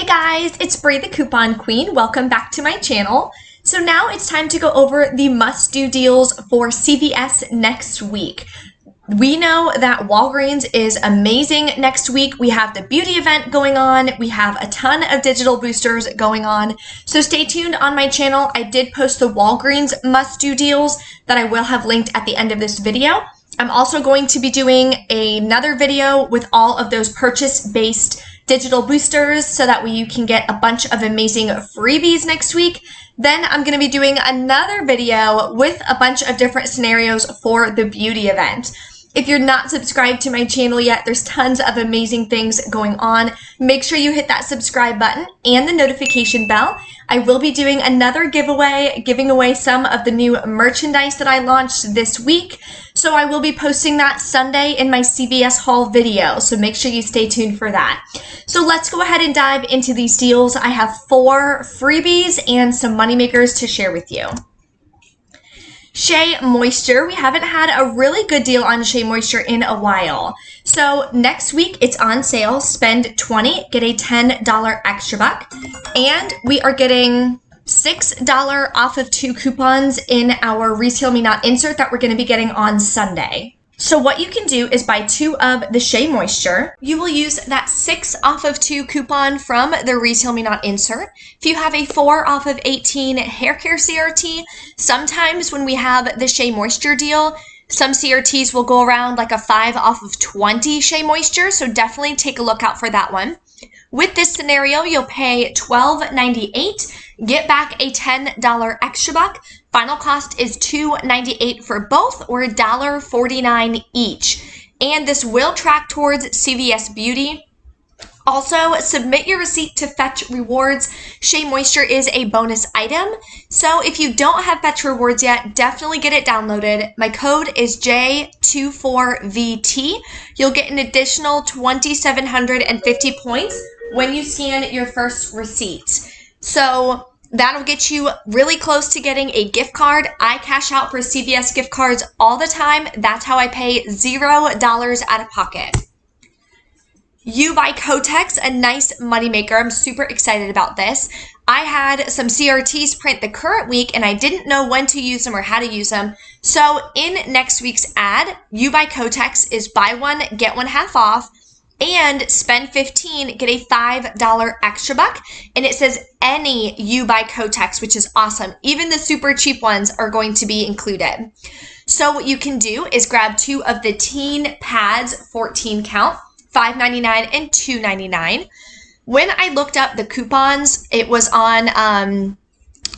guys, it's Bree the Coupon Queen. Welcome back to my channel. So now it's time to go over the must-do deals for CVS next week. We know that Walgreens is amazing next week. We have the beauty event going on. We have a ton of digital boosters going on. So stay tuned on my channel. I did post the Walgreens must-do deals that I will have linked at the end of this video. I'm also going to be doing another video with all of those purchase-based digital boosters so that way you can get a bunch of amazing freebies next week. Then I'm going to be doing another video with a bunch of different scenarios for the beauty event. If you're not subscribed to my channel yet, there's tons of amazing things going on. Make sure you hit that subscribe button and the notification bell. I will be doing another giveaway, giving away some of the new merchandise that I launched this week. So I will be posting that Sunday in my CVS haul video. So make sure you stay tuned for that. So let's go ahead and dive into these deals. I have 4 freebies and some moneymakers to share with you. Shea Moisture. We haven't had a really good deal on Shea Moisture in a while. So next week it's on sale. Spend $20, get a $10 extra buck. And we are getting $6 off of 2 coupons in our Retail Me Not insert that we're going to be getting on Sunday. So what you can do is buy 2 of the Shea Moisture. You will use that 6 off of 2 coupon from the Retail Me Not insert. If you have a 4 off of 18 hair care CRT, sometimes when we have the Shea Moisture deal, some CRTs will go around like a 5 off of 20 Shea Moisture, so definitely take a look out for that one. With this scenario, you'll pay $12.98, get back a $10 extra buck. Final cost is $2.98 for both, or $1.49 each. And this will track towards CVS Beauty. Also, submit your receipt to Fetch Rewards. Shea Moisture is a bonus item. So if you don't have Fetch Rewards yet, definitely get it downloaded. My code is J24VT. You'll get an additional 2,750 points when you scan your first receipt. So that'll get you really close to getting a gift card. I cash out for CVS gift cards all the time. That's how I pay $0 out of pocket. You buy Kotex, a nice moneymaker. I'm super excited about this. I had some CRTs print the current week and I didn't know when to use them or how to use them. So in next week's ad, You Buy Kotex is buy one, get one half off, and spend $15, get a $5 extra buck. And it says any You Buy Kotex, which is awesome. Even the super cheap ones are going to be included. So what you can do is grab 2 of the teen pads, 14 count, $5.99 and $2.99. When I looked up the coupons, it was on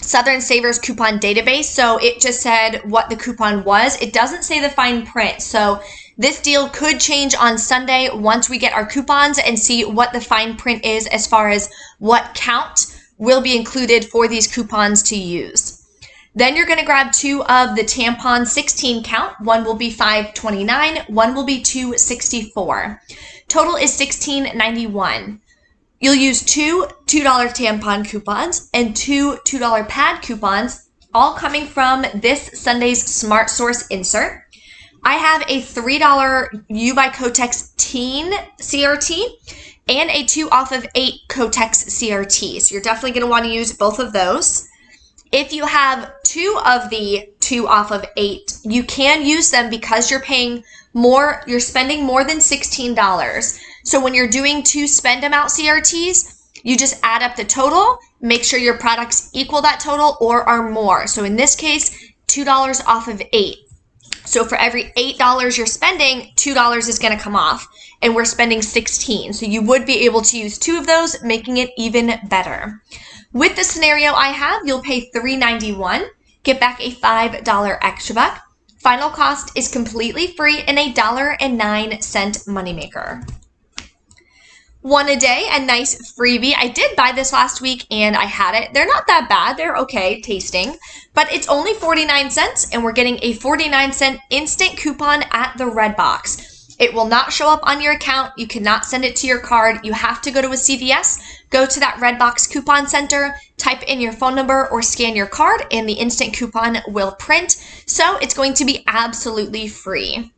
Southern Savers coupon database, so it just said what the coupon was. It doesn't say the fine print, so this deal could change on Sunday once we get our coupons and see what the fine print is as far as what count will be included for these coupons to use. Then you're going to grab 2 of the tampon 16 count. One will be $5.29, one will be $2.64. Total is $16.91. You'll use 2 $2 tampon coupons and 2 $2 pad coupons, all coming from this Sunday's Smart Source insert. I have a $3 You Buy Kotex Teen CRT and a 2 off of 8 Kotex CRT. So you're definitely going to want to use both of those. If you have 2 of the 2 off of 8, you can use them because you're paying more, you're spending more than $16. So when you're doing 2 spend amount CRTs, you just add up the total, make sure your products equal that total or are more. So in this case, $2 off of 8. So for every $8 you're spending, $2 is going to come off, and we're spending $16. So you would be able to use 2 of those, making it even better. With the scenario I have, you'll pay $3.91, get back a $5 extra buck. Final cost is completely free and a $1.09 moneymaker. One a day, a nice freebie. I did buy this last week and I had it. They're not that bad. They're okay tasting, but it's only 49 cents and we're getting a 49-cent instant coupon at the red box. It will not show up on your account. You cannot send it to your card. You have to go to a CVS, go to that Redbox coupon center, type in your phone number or scan your card, and the instant coupon will print. So it's going to be absolutely free.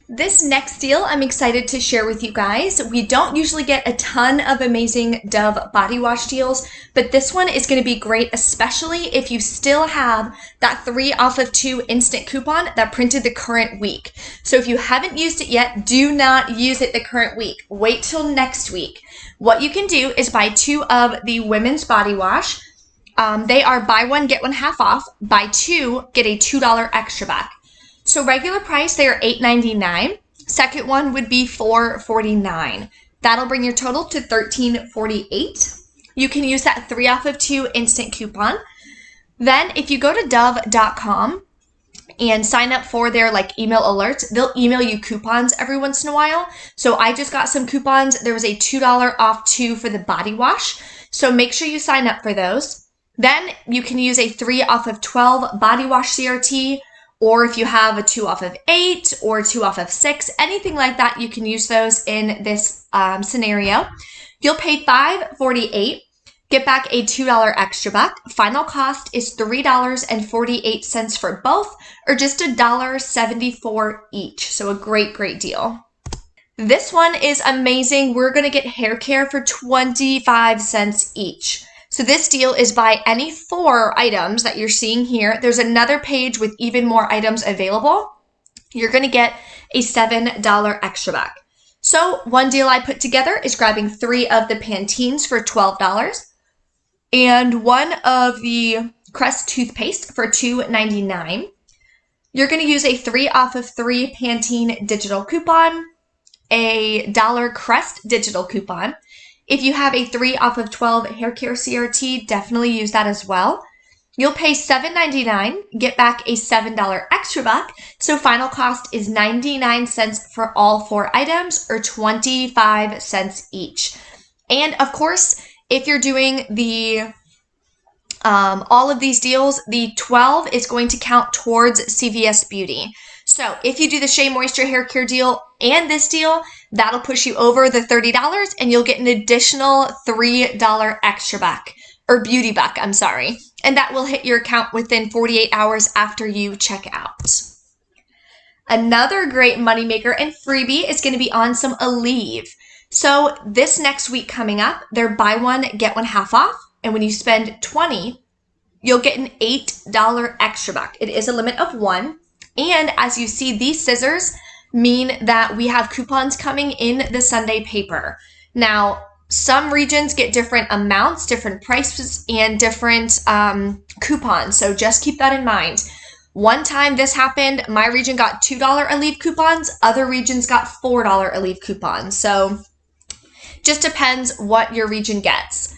This next deal I'm excited to share with you guys. We don't usually get a ton of amazing Dove body wash deals, but this one is going to be great, especially if you still have that 3 off of 2 instant coupon that printed the current week. So if you haven't used it yet, do not use it the current week. Wait till next week. What you can do is buy 2 of the women's body wash. They are buy 1, get 1 half off. Buy 2, get a $2 extra back. So regular price, they are $8.99. Second one would be $4.49. That'll bring your total to $13.48. You can use that 3 off of 2 instant coupon. Then if you go to dove.com and sign up for their email alerts, they'll email you coupons every once in a while. So I just got some coupons. There was a $2 off 2 for the body wash. So make sure you sign up for those. Then you can use a 3 off of 12 body wash CRT, or if you have a 2 off of 8 or 2 off of 6, anything like that, you can use those in this scenario. You'll pay $5.48, get back a $2 extra back. Final cost is $3.48 for both, or just $1.74 each. So a great, great deal. This one is amazing. We're going to get hair care for 25 cents each. So this deal is buy any 4 items that you're seeing here. There's another page with even more items available. You're going to get a $7 extra back. So one deal I put together is grabbing 3 of the Pantenes for $12 and 1 of the Crest toothpaste for $2.99. You're going to use a 3 off of 3 Pantene digital coupon, a $1 Crest digital coupon. If you have a 3 off of 12 hair care CRT, definitely use that as well. You'll pay $7.99, get back a $7 extra buck. So final cost is 99 cents for all 4 items, or 25 cents each. And of course, if you're doing the all of these deals, the 12 is going to count towards CVS Beauty. So if you do the Shea Moisture hair care deal and this deal, that'll push you over the $30 and you'll get an additional $3 extra buck, or beauty buck, I'm sorry. And that will hit your account within 48 hours after you check out. Another great moneymaker and freebie is going to be on some Aleve. So this next week coming up, they're buy 1, get 1 half off. And when you spend $20, you'll get an $8 extra buck. It is a limit of 1. And as you see, these scissors mean that we have coupons coming in the Sunday paper. Now, some regions get different amounts, different prices, and different coupons. So just keep that in mind. One time this happened, my region got $2 Aleve coupons, other regions got $4 Aleve coupons. So just depends what your region gets.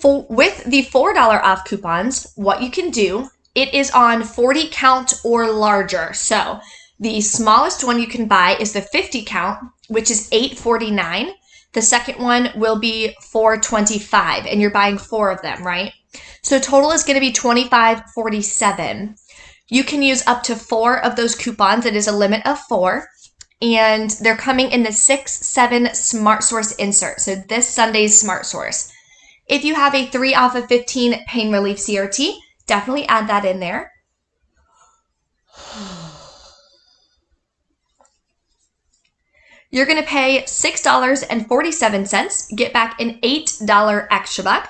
With the $4 off coupons, what you can do, it is on 40 count or larger. So the smallest one you can buy is the 50 count, which is $8.49. The second one will be $4.25, and you're buying 4 of them, right? So total is going to be $25.47. You can use up to 4 of those coupons. It is a limit of 4, and they're coming in the 6-7 Smart Source insert. So this Sunday's Smart Source. If you have a 3 off of 15 Pain Relief CRT, definitely add that in there. You're going to pay $6.47, get back an $8 extra buck.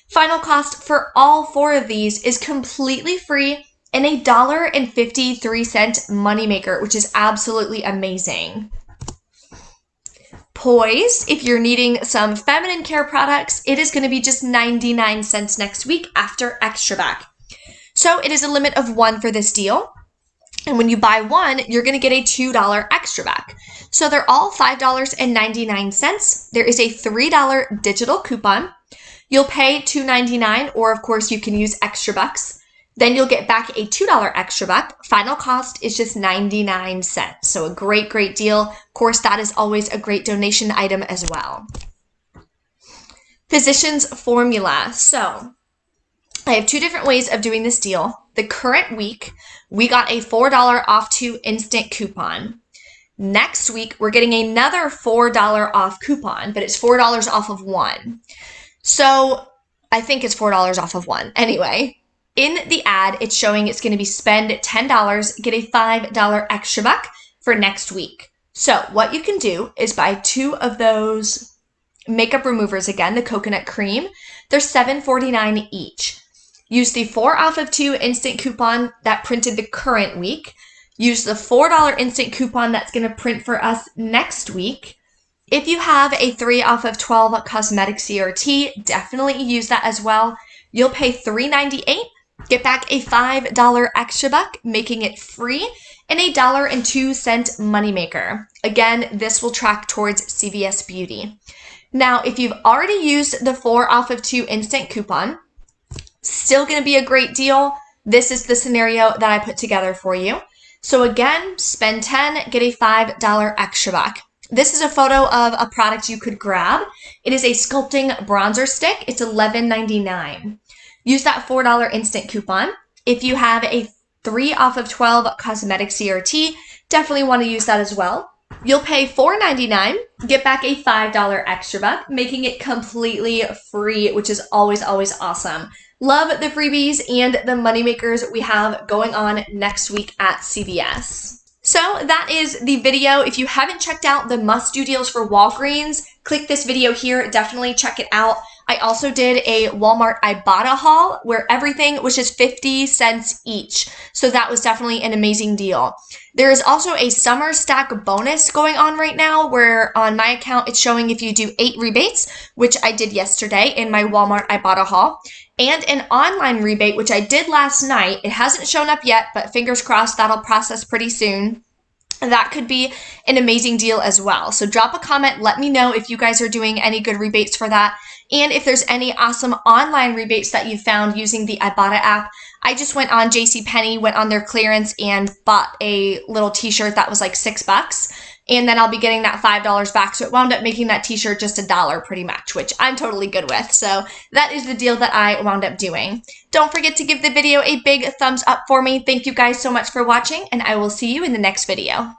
Final cost for all 4 of these is completely free and a $1.53 moneymaker, which is absolutely amazing. Poise, if you're needing some feminine care products, it is going to be just 99 cents next week after extra back. So it is a limit of 1 for this deal. And when you buy 1, you're going to get a $2 extra back. So they're all $5.99. There is a $3 digital coupon. You'll pay $2.99, or of course you can use extra bucks. Then you'll get back a $2 extra buck. Final cost is just 99 cents. So a great, great deal. Of course, that is always a great donation item as well. Physicians Formula. So I have 2 different ways of doing this deal. The current week, we got a $4 off 2 instant coupon. Next week, we're getting another $4 off coupon, but it's $4 off of 1. So I think it's $4 off of 1. Anyway, in the ad, it's showing it's going to be spend $10, get a $5 extra buck for next week. So what you can do is buy 2 of those makeup removers again, the coconut cream. They're $7.49 each. Use the 4 off of 2 instant coupon that printed the current week. Use the $4 instant coupon that's going to print for us next week. If you have a 3 off of 12 cosmetic CRT, definitely use that as well. You'll pay $3.98, get back a $5 extra buck, making it free, and a $1.02 moneymaker. Again, this will track towards CVS Beauty. Now, if you've already used the 4 off of 2 instant coupon, still going to be a great deal. This is the scenario that I put together for you. So again, spend $10, get a $5 extra buck. This is a photo of a product you could grab. It is a sculpting bronzer stick. It's $11.99. Use that $4 instant coupon. If you have a 3 off of 12 cosmetic CRT, definitely want to use that as well. You'll pay $4.99, get back a $5 extra buck, making it completely free, which is always, always awesome. Love the freebies and the moneymakers we have going on next week at CVS. So that is the video. If you haven't checked out the must-do deals for Walgreens, click this video here. Definitely check it out. I also did a Walmart Ibotta haul where everything was just 50 cents each. So that was definitely an amazing deal. There is also a summer stack bonus going on right now where on my account it's showing if you do 8 rebates, which I did yesterday in my Walmart Ibotta haul, and an online rebate, which I did last night. It hasn't shown up yet, but fingers crossed that'll process pretty soon. That could be an amazing deal as well. So drop a comment. Let me know if you guys are doing any good rebates for that. And if there's any awesome online rebates that you found using the Ibotta app. I just went on JCPenney, went on their clearance and bought a little t-shirt that was like $6. And then I'll be getting that $5 back. So it wound up making that t-shirt just $1 pretty much, which I'm totally good with. So that is the deal that I wound up doing. Don't forget to give the video a big thumbs up for me. Thank you guys so much for watching, and I will see you in the next video.